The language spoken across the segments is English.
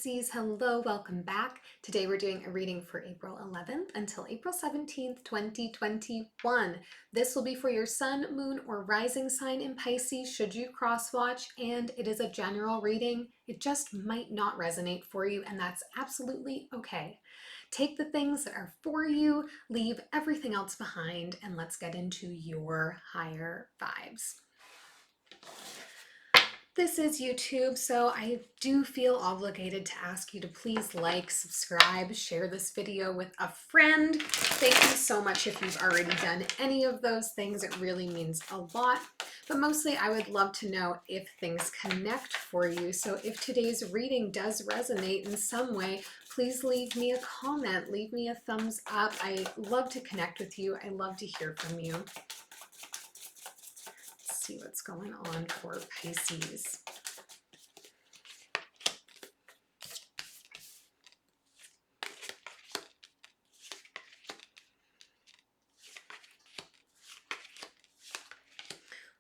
Pisces, hello, welcome back. Today we're doing a reading for April 11th until April 17th, 2021. This will be for your sun, moon, or rising sign in Pisces should you cross watch, and it is a general reading. It just might not resonate for you, and that's absolutely okay. Take the things that are for you, leave everything else behind, and let's get into your higher vibes. This is YouTube, so I do feel obligated to ask you to please like, subscribe, share this video with a friend. Thank you so much if you've already done any of those things. It really means a lot. But mostly I would love to know if things connect for you. So if today's reading does resonate in some way, please leave me a comment, leave me a thumbs up. I love to connect with you. I love to hear from you. See what's going on for Pisces.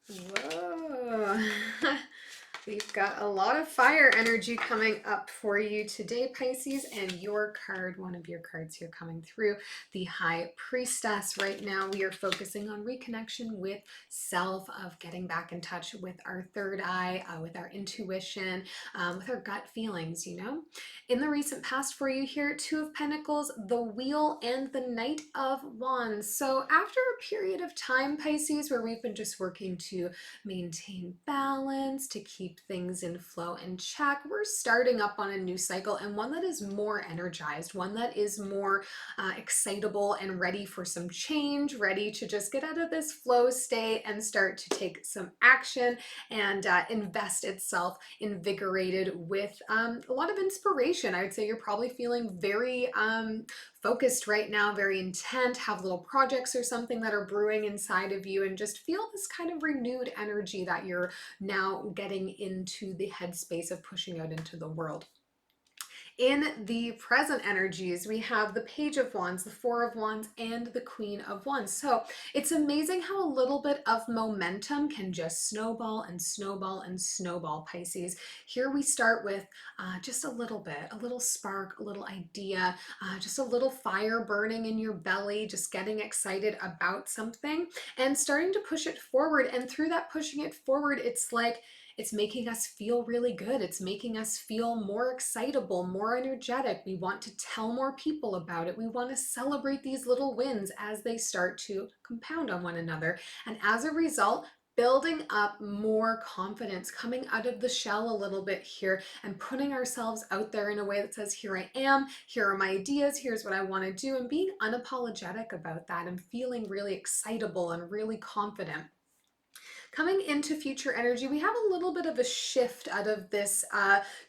Whoa. We've got a lot of fire energy coming up for you today, Pisces, and your card, one of your cards here coming through, the High Priestess. Right now, we are focusing on reconnection with self, of getting back in touch with our third eye, with our intuition, with our gut feelings, you know. In the recent past for you here, Two of Pentacles, the Wheel, and the Knight of Wands. So after a period of time, Pisces, where we've been just working to maintain balance, to keep things in flow and check, we're starting up on a new cycle, and one that is more energized, one that is more excitable and ready for some change, ready to just get out of this flow state and start to take some action and invest itself invigorated with a lot of inspiration. I would say you're probably feeling very focused right now, very intent, have little projects or something that are brewing inside of you, and just feel this kind of renewed energy that you're now getting into the headspace of pushing out into the world. In the present energies, we have the Page of Wands, the Four of Wands, and the Queen of Wands. So it's amazing how a little bit of momentum can just snowball and snowball and snowball, Pisces. Here we start with just a little bit, a little spark, a little idea, just a little fire burning in your belly, just getting excited about something and starting to push it forward. And through that pushing it forward, it's like, it's making us feel really good. It's making us feel more excitable, more energetic. We want to tell more people about it. We want to celebrate these little wins as they start to compound on one another. And as a result, building up more confidence, coming out of the shell a little bit here and putting ourselves out there in a way that says, here I am, here are my ideas, here's what I want to do, and being unapologetic about that and feeling really excitable and really confident. Coming into future energy, we have a little bit of a shift out of this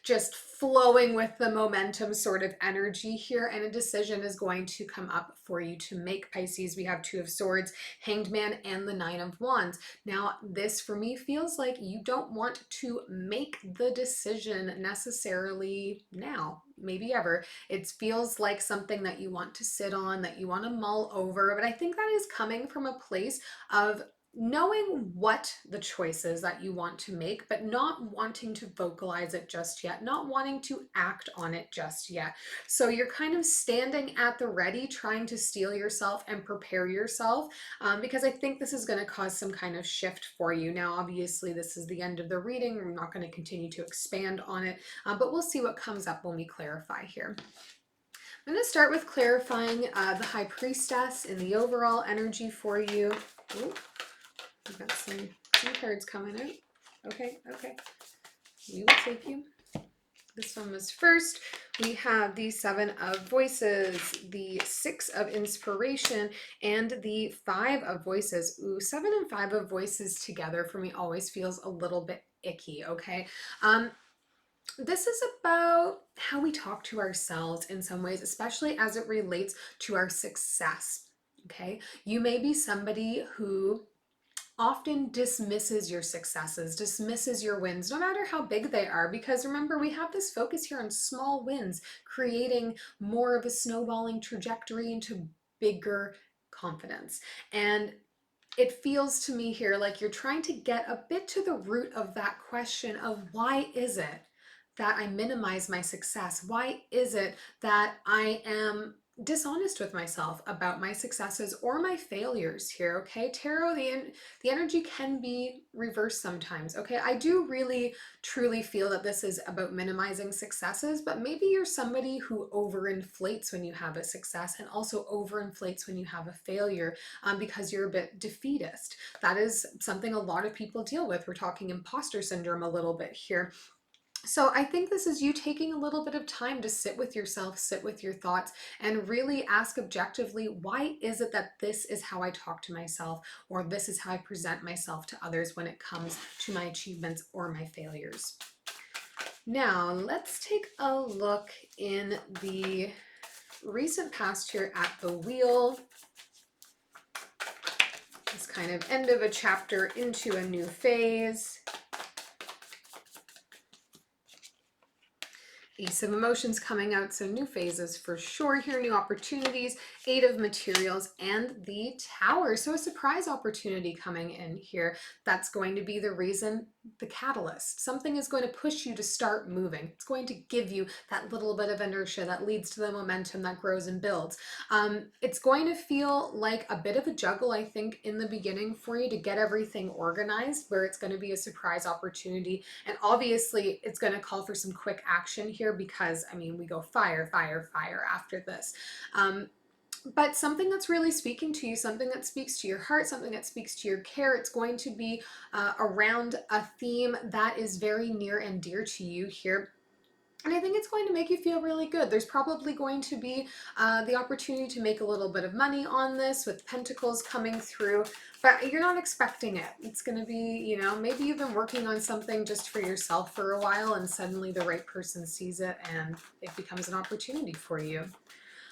just flowing with the momentum sort of energy here, and a decision is going to come up for you to make, Pisces. We have Two of Swords, Hanged Man, and the Nine of Wands. Now, this for me feels like you don't want to make the decision necessarily now, maybe ever. It feels like something that you want to sit on, that you want to mull over, but I think that is coming from a place of knowing what the choice is that you want to make, but not wanting to vocalize it just yet, not wanting to act on it just yet. So you're kind of standing at the ready, trying to steel yourself and prepare yourself, because I think this is going to cause some kind of shift for you. Now, obviously, this is the end of the reading. I'm not going to continue to expand on it, but we'll see what comes up when we clarify here. I'm going to start with clarifying the High Priestess in the overall energy for you. Ooh. We've got some cards coming out. Okay. We will take you. This one was first. We have the Seven of Voices, the Six of Inspiration, and the Five of Voices. Ooh, Seven and Five of Voices together for me always feels a little bit icky, okay? This is about how we talk to ourselves in some ways, especially as it relates to our success, okay? You may be somebody who often dismisses your successes, dismisses your wins, no matter how big they are, because remember, we have this focus here on small wins, creating more of a snowballing trajectory into bigger confidence. And it feels to me here like you're trying to get a bit to the root of that question of why is it that I minimize my success? Why is it that I am dishonest with myself about my successes or my failures here? Okay, tarot, the energy can be reversed sometimes. Okay, I do really truly feel that this is about minimizing successes, but maybe you're somebody who overinflates when you have a success and also overinflates when you have a failure, because you're a bit defeatist. That is something a lot of people deal with. We're talking imposter syndrome a little bit here. So I think this is you taking a little bit of time to sit with yourself, sit with your thoughts, and really ask objectively, why is it that this is how I talk to myself, or this is how I present myself to others when it comes to my achievements or my failures? Now, let's take a look in the recent past here at the wheel. This kind of end of a chapter into a new phase. Ace of Emotions coming out, so new phases for sure here, new opportunities, Eight of Materials, and the Tower. So a surprise opportunity coming in here. That's going to be the reason, the catalyst. Something is going to push you to start moving. It's going to give you that little bit of inertia that leads to the momentum that grows and builds. It's going to feel like a bit of a juggle, I think, in the beginning for you to get everything organized, where it's going to be a surprise opportunity. And obviously, it's going to call for some quick action here because, I mean, we go fire, fire, fire after this. But something that's really speaking to you, something that speaks to your heart, something that speaks to your care, it's going to be around a theme that is very near and dear to you here. And I think it's going to make you feel really good. There's probably going to be the opportunity to make a little bit of money on this with Pentacles coming through, but you're not expecting it. It's going to be, you know, maybe you've been working on something just for yourself for a while and suddenly the right person sees it and it becomes an opportunity for you.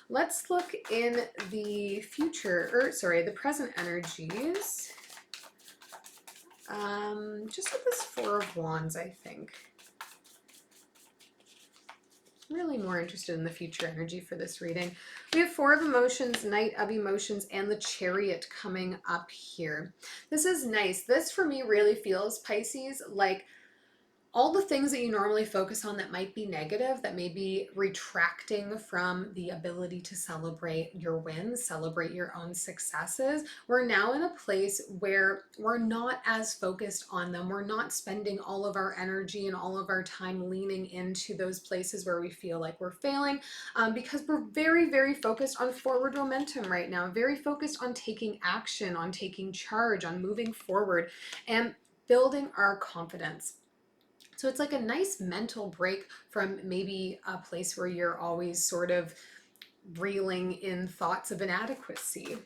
Let's look in the future, or sorry, the present energies. Just with this Four of Wands, I think. Really more interested in the future energy for this reading. We have Four of Emotions, Knight of Emotions, and the Chariot coming up here. This is nice. This for me really feels, Pisces, like all the things that you normally focus on that might be negative, that may be retracting from the ability to celebrate your wins, celebrate your own successes. We're now in a place where we're not as focused on them. We're not spending all of our energy and all of our time leaning into those places where we feel like we're failing, because we're very, very focused on forward momentum right now, very focused on taking action, on taking charge, on moving forward and building our confidence. So it's like a nice mental break from maybe a place where you're always sort of reeling in thoughts of inadequacy.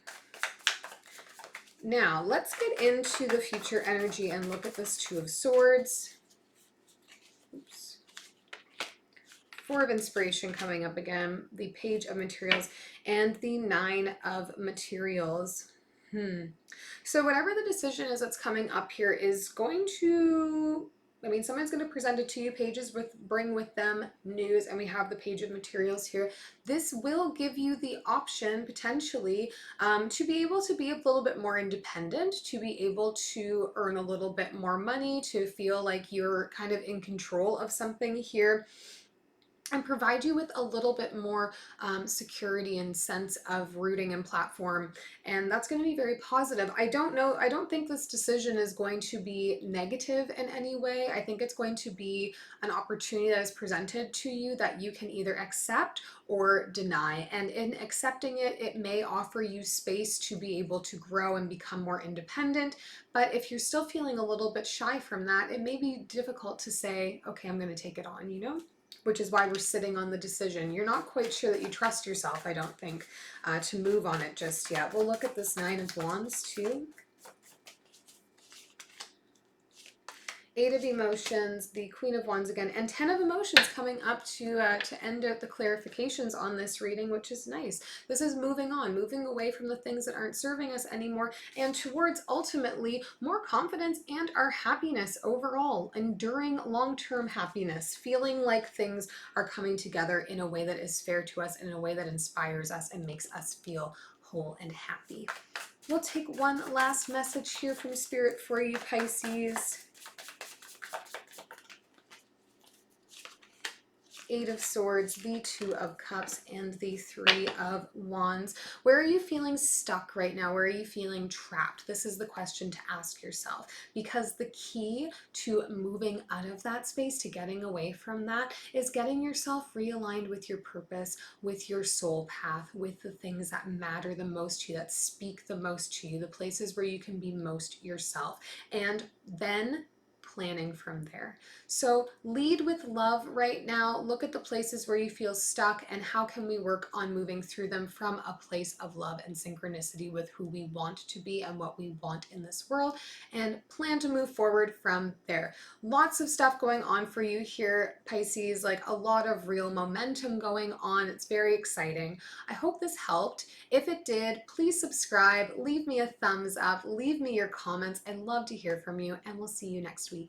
Now, let's get into the future energy and look at this Two of Swords. Oops. Four of Inspiration coming up again, the Page of Materials, and the Nine of Materials. So whatever the decision is that's coming up here is going to, I mean, someone's going to present it to you. Pages bring with them news, and we have the Page of Materials here. This will give you the option, potentially, to be able to be a little bit more independent, to be able to earn a little bit more money, to feel like you're kind of in control of something here, and provide you with a little bit more security and sense of rooting and platform. And that's going to be very positive. I don't think this decision is going to be negative in any way. I think it's going to be an opportunity that is presented to you that you can either accept or deny. And in accepting it, it may offer you space to be able to grow and become more independent. But if you're still feeling a little bit shy from that, it may be difficult to say, okay, I'm going to take it on, you know? Which is why we're sitting on the decision. You're not quite sure that you trust yourself, I don't think, to move on it just yet. We'll look at this Nine of Wands too. Eight of Emotions, the Queen of Wands again, and 10 of Emotions coming up to end out the clarifications on this reading, which is nice. This is moving on, moving away from the things that aren't serving us anymore, and towards ultimately more confidence and our happiness overall, enduring long-term happiness, feeling like things are coming together in a way that is fair to us, in a way that inspires us and makes us feel whole and happy. We'll take one last message here from Spirit for you, Pisces. Eight of Swords, the Two of Cups, and the Three of Wands. Where are you feeling stuck right now? Where are you feeling trapped? This is the question to ask yourself, because the key to moving out of that space, to getting away from that, is getting yourself realigned with your purpose, with your soul path, with the things that matter the most to you, that speak the most to you, the places where you can be most yourself, and then planning from there. So lead with love right now. Look at the places where you feel stuck and how can we work on moving through them from a place of love and synchronicity with who we want to be and what we want in this world, and plan to move forward from there. Lots of stuff going on for you here, Pisces, like a lot of real momentum going on. It's very exciting. I hope this helped. If it did, please subscribe, leave me a thumbs up, leave me your comments. I'd love to hear from you, and we'll see you next week.